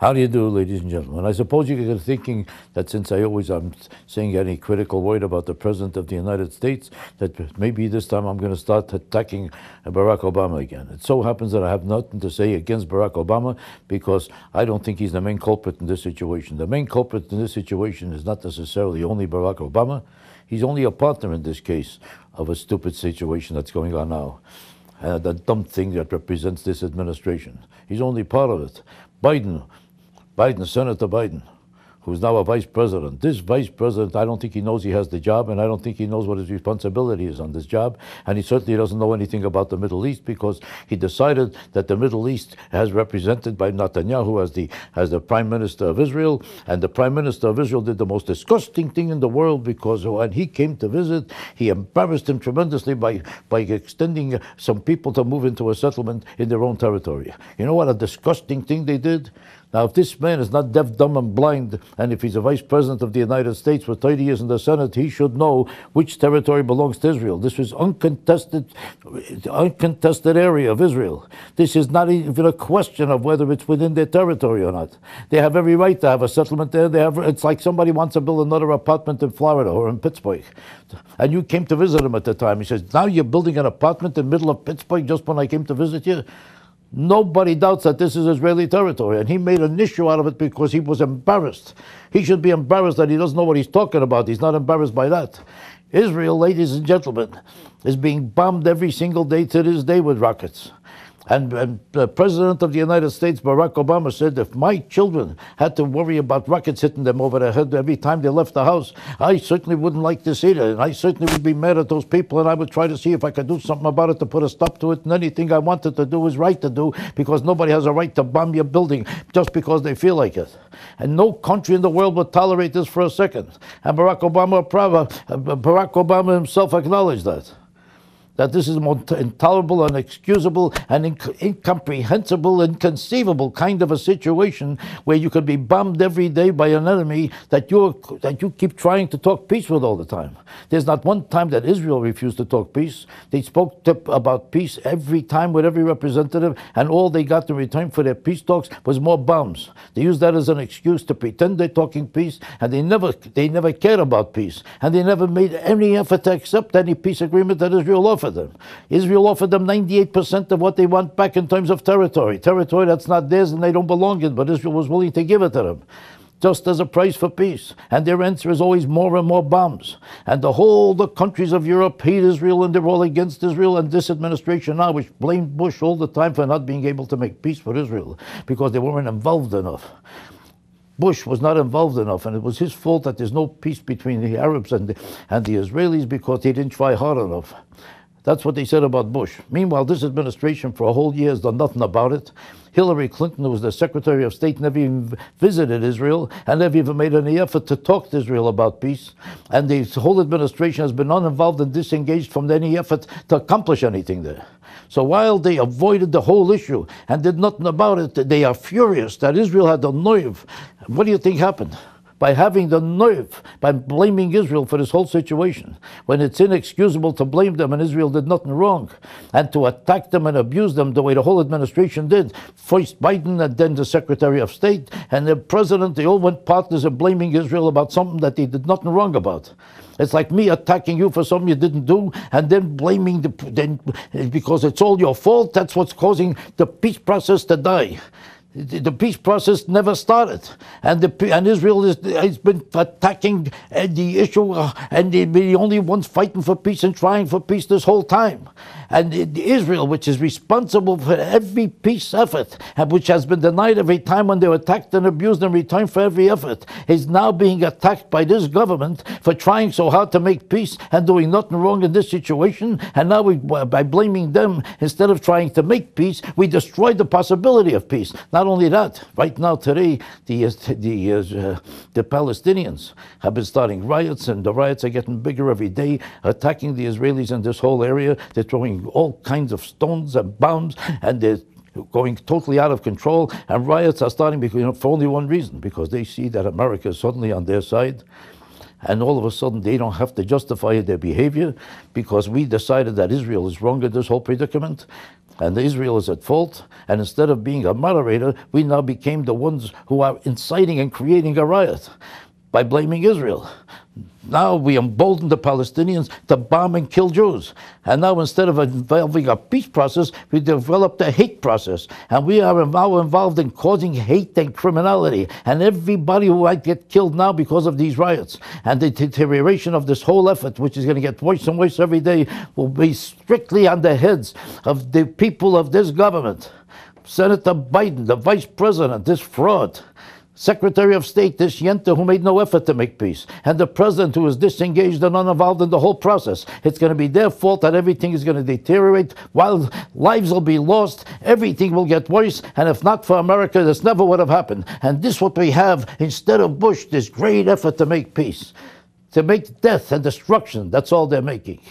How do you do, ladies and gentlemen? I suppose you're thinking that since I'm saying any critical word about the President of the United States, that maybe this time I'm going to start attacking Barack Obama again. It so happens that I have nothing to say against Barack Obama because I don't think he's the main culprit in this situation. The main culprit in this situation is not necessarily only Barack Obama. He's only a partner in this case of a stupid situation that's going on now. The dumb thing that represents this administration. He's only part of it. Senator Biden, who's now a vice president. This vice president, I don't think he knows he has the job, and I don't think he knows what his responsibility is on this job. And he certainly doesn't know anything about the Middle East because he decided that the Middle East, as represented by Netanyahu as the Prime Minister of Israel, and the Prime Minister of Israel did the most disgusting thing in the world because when he came to visit, he embarrassed him tremendously by extending some people to move into a settlement in their own territory. You know what a disgusting thing they did? Now, if this man is not deaf, dumb, and blind, and if he's a vice president of the United States with 30 years in the Senate, he should know which territory belongs to Israel. This is uncontested area of Israel. This is not even a question of whether it's within their territory or not. They have every right to have a settlement there. It's like somebody wants to build another apartment in Florida or in Pittsburgh. And you came to visit him at the time. He says, now you're building an apartment in the middle of Pittsburgh just when I came to visit you? Nobody doubts that this is Israeli territory, and he made an issue out of it because he was embarrassed. He should be embarrassed that he doesn't know what he's talking about. He's not embarrassed by that. Israel, ladies and gentlemen, is being bombed every single day to this day with rockets. And the President of the United States, Barack Obama, said if my children had to worry about rockets hitting them over their head every time they left the house, I certainly wouldn't like to see that. And I certainly would be mad at those people, and I would try to see if I could do something about it to put a stop to it. And anything I wanted to do is right to do because nobody has a right to bomb your building just because they feel like it. And no country in the world would tolerate this for a second. And Barack Obama himself acknowledged that this is a more intolerable, unexcusable, and incomprehensible, inconceivable kind of a situation where you could be bombed every day by an enemy that you keep trying to talk peace with all the time. There's not one time that Israel refused to talk peace. They spoke about peace every time with every representative, and all they got in return for their peace talks was more bombs. They used that as an excuse to pretend they're talking peace, and they never cared about peace, and they never made any effort to accept any peace agreement that Israel offered them. Israel offered them 98% of what they want back in terms of territory that's not theirs and they don't belong in, but Israel was willing to give it to them, just as a price for peace. And their answer is always more and more bombs. And the countries of Europe hate Israel, and they're all against Israel. And this administration now, which blamed Bush all the time for not being able to make peace for Israel because they weren't involved enough. Bush was not involved enough, and it was his fault that there's no peace between the Arabs and the Israelis because they didn't try hard enough. That's what they said about Bush. Meanwhile, this administration for a whole year has done nothing about it. Hillary Clinton, who was the Secretary of State, never even visited Israel and never even made any effort to talk to Israel about peace. And the whole administration has been uninvolved and disengaged from any effort to accomplish anything there. So while they avoided the whole issue and did nothing about it, they are furious that Israel had the nerve. What do you think happened? By having the nerve, by blaming Israel for this whole situation, when it's inexcusable to blame them and Israel did nothing wrong, and to attack them and abuse them the way the whole administration did, first Biden and then the Secretary of State and the President, they all went partners in blaming Israel about something that they did nothing wrong about. It's like me attacking you for something you didn't do and then blaming because it's all your fault. That's what's causing the peace process to die. The peace process never started, and Israel has been attacking the issue, and they've been the only ones fighting for peace and trying for peace this whole time. And Israel, which is responsible for every peace effort, and which has been denied every time when they were attacked and abused in return for every effort, is now being attacked by this government for trying so hard to make peace and doing nothing wrong in this situation. And now by blaming them, instead of trying to make peace, we destroyed the possibility of peace. Not only that, right now today, the Palestinians have been starting riots, and the riots are getting bigger every day, attacking the Israelis in this whole area. They're throwing all kinds of stones and bombs, and they're going totally out of control. And riots are starting for only one reason, because they see that America is suddenly on their side. And all of a sudden, they don't have to justify their behavior because we decided that Israel is wrong in this whole predicament. And Israel is at fault. And instead of being a moderator, we now became the ones who are inciting and creating a riot by blaming Israel. Now we embolden the Palestinians to bomb and kill Jews. And now instead of involving a peace process, we developed a hate process. And we are now involved in causing hate and criminality. And everybody who might get killed now because of these riots. And the deterioration of this whole effort, which is going to get worse and worse every day, will be strictly on the heads of the people of this government. Senator Biden, the vice president, this fraud. Secretary of State, this Yenta who made no effort to make peace, and the president who is disengaged and uninvolved in the whole process. It's going to be their fault that everything is going to deteriorate, while lives will be lost, everything will get worse, and if not for America, this never would have happened. And this is what we have instead of Bush, this great effort to make peace, to make death and destruction. That's all they're making.